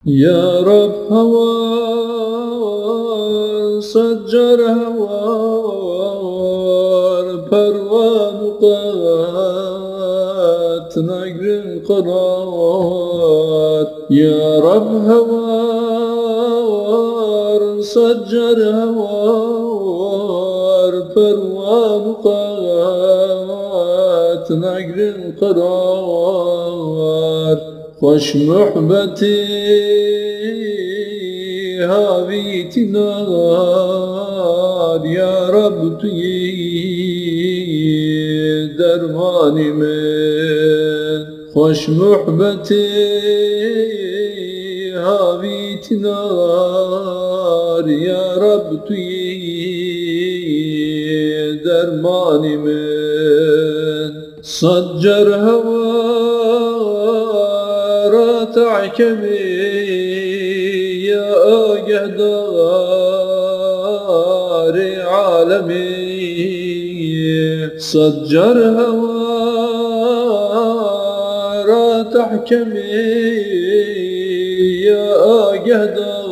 يا رب هوار سجر هوار پروان قات نقر قرار يا رب هوار سجر هوار پروان قات نقر قرار خوش محبتي هاويت نار يا رب توی درمانی من خوش محبتي هاويت نار يا رب توی درمانی من صجر هوا تعكمي يا قهدار عالمي صجر هوار تحكمي يا قهدار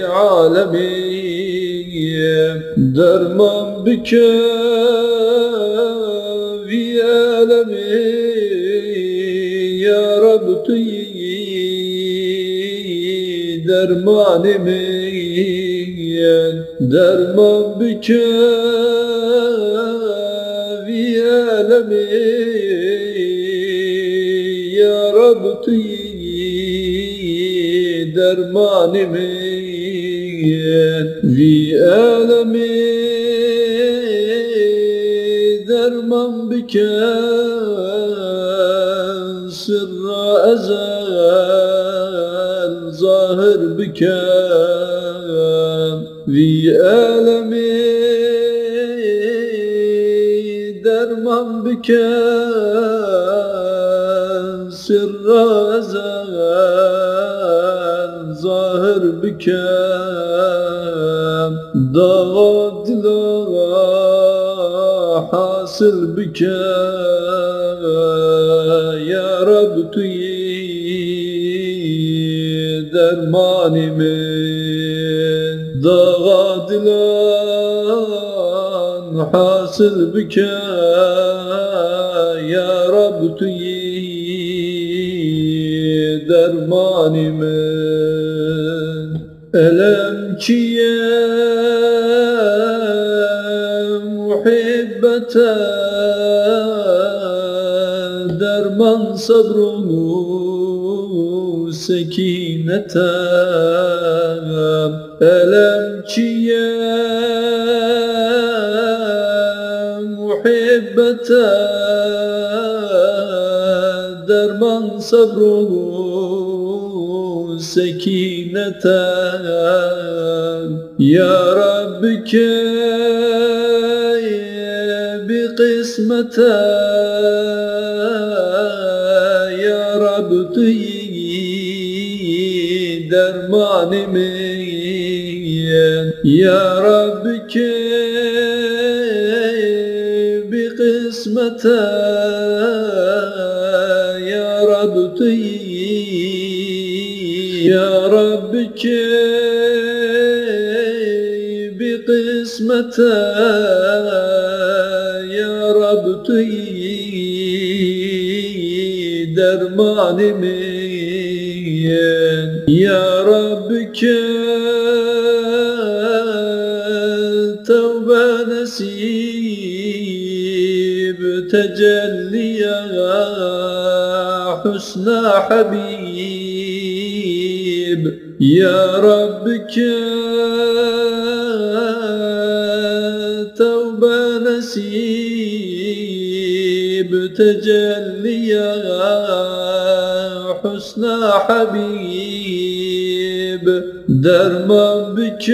عالمي درمان بك في ألمي يا رب توی درمانی من درمان بکوی علمی یا رب توی درمانی من وی علمی درمان بکن سر ازل ظاهر بكم في ألمي درمان بكم سر أزل ظاهر بكم ضغط لا حاصل بكم يا رب توي درمانی من ضغادلان حاصل بك يا رب توی درمانی من ألم كيه محبة درمان صبره سكينة ألم كيه محبة درمان صبره سكينة يا رب كي بقسمة يا رب توي درمانی من يا رب كي بقسمة يا رب توي يا رب كي بقسمة يا رب توي درمانی من يا رب توبة نسيب تجلي يا حسن حبيب يا رب توبة نسيب تجلي يا حسن حبيب درمان بك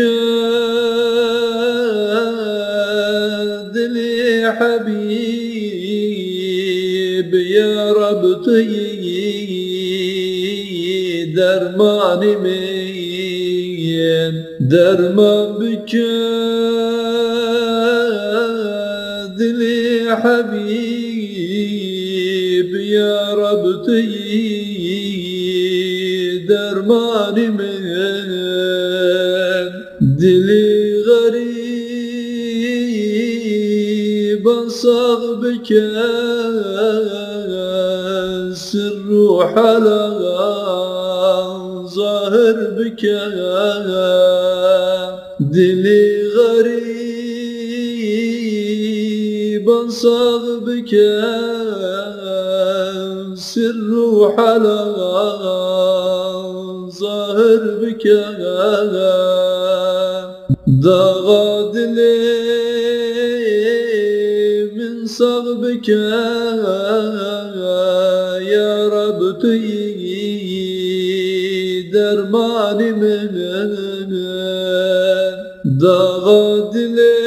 دلي حبيب يا رب توي درمانی من درمان بك دلي حبيب يا رب توي dermanimin dili garip ansağ bike sirru halal zahir bike dili garip ansağ bike sirru halal zahir bike dağa dilimin sağ bike ya Rabbi dermanimin dağa dilimin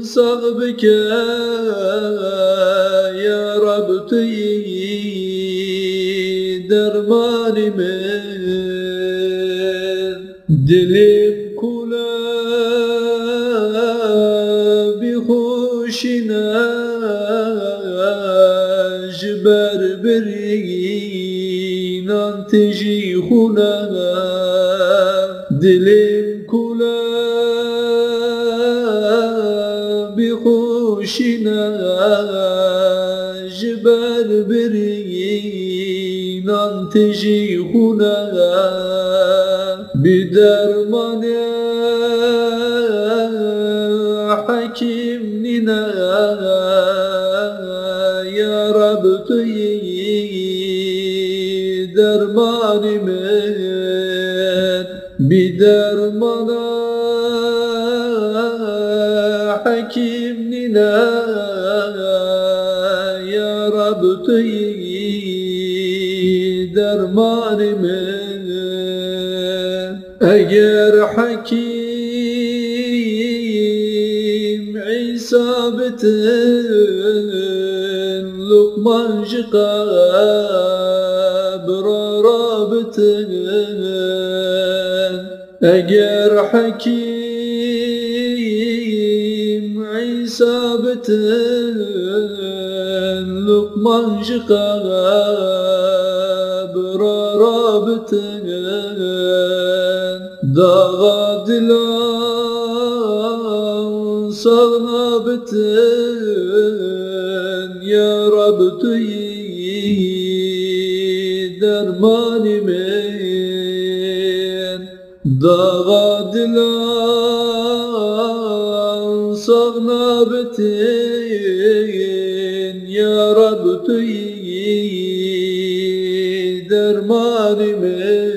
sağ bike ya Rabbi dermanimin dilim kula bi hoşine jber birin anteji huna dilim kula bi hoşine jber birin anteji huna bidermane hakim nina ya Rabbi dermanimin bidermana hakim nina ya Rabbi dermanimin eğer hakim İsa bitin Lokman kabra bitin eğer hakim İsa bitin Lokman kabra bitin dağa dilan sağna bitin ya Rabbi dermanimin dağa dilan sağna bitin ya Rabbi dermanimin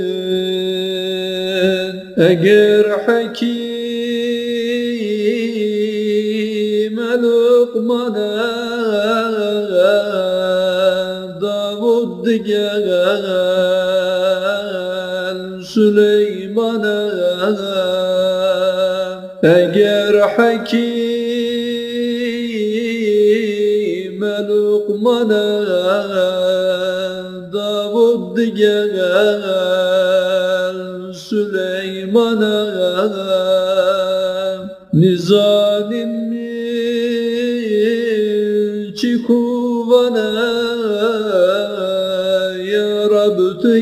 eğer hakim Lokman'a Davud gel Süleyman'a eğer hakim Lokman'a Davud gel Süleyman'a nizanin mi çikuvana ya Rabbi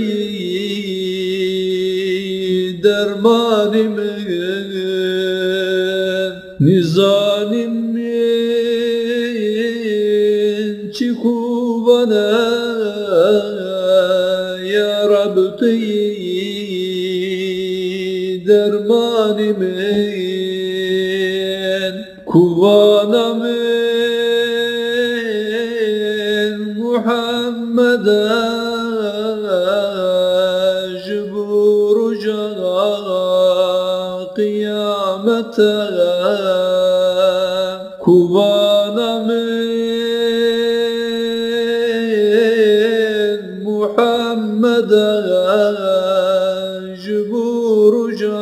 dermanimin nizanin mi çikuvana ya Rabbi dermanimin kuvanamin Muhammed'e jburuca kıyamete kuvanamin Muhammed'e jburuca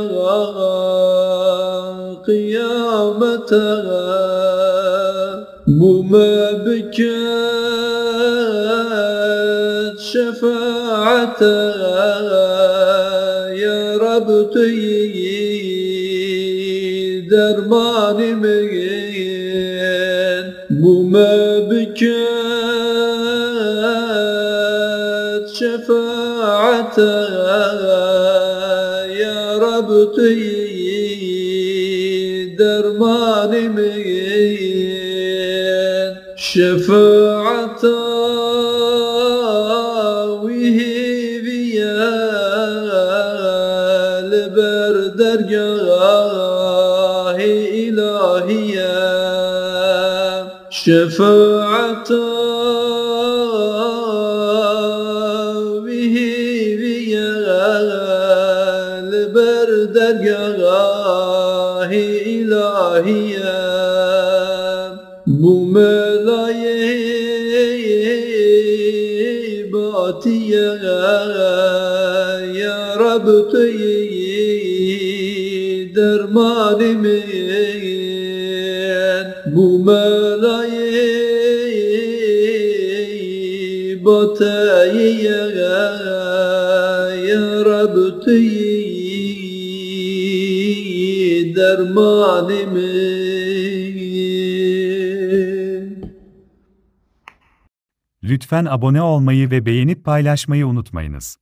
kıyamete bu mebket şefaate ya Rabbi dermanimin bu mebket şefaate ya Rabbi dermanimin şefaate vihiviye leber dergâhi ilahiye şefaate vihiviye leber dergâhi ilahiye bu melayı batiye ya Rabbi dermanimin bu melayı batiye ya Rabbi dermanimin. Lütfen abone olmayı ve beğenip paylaşmayı unutmayınız.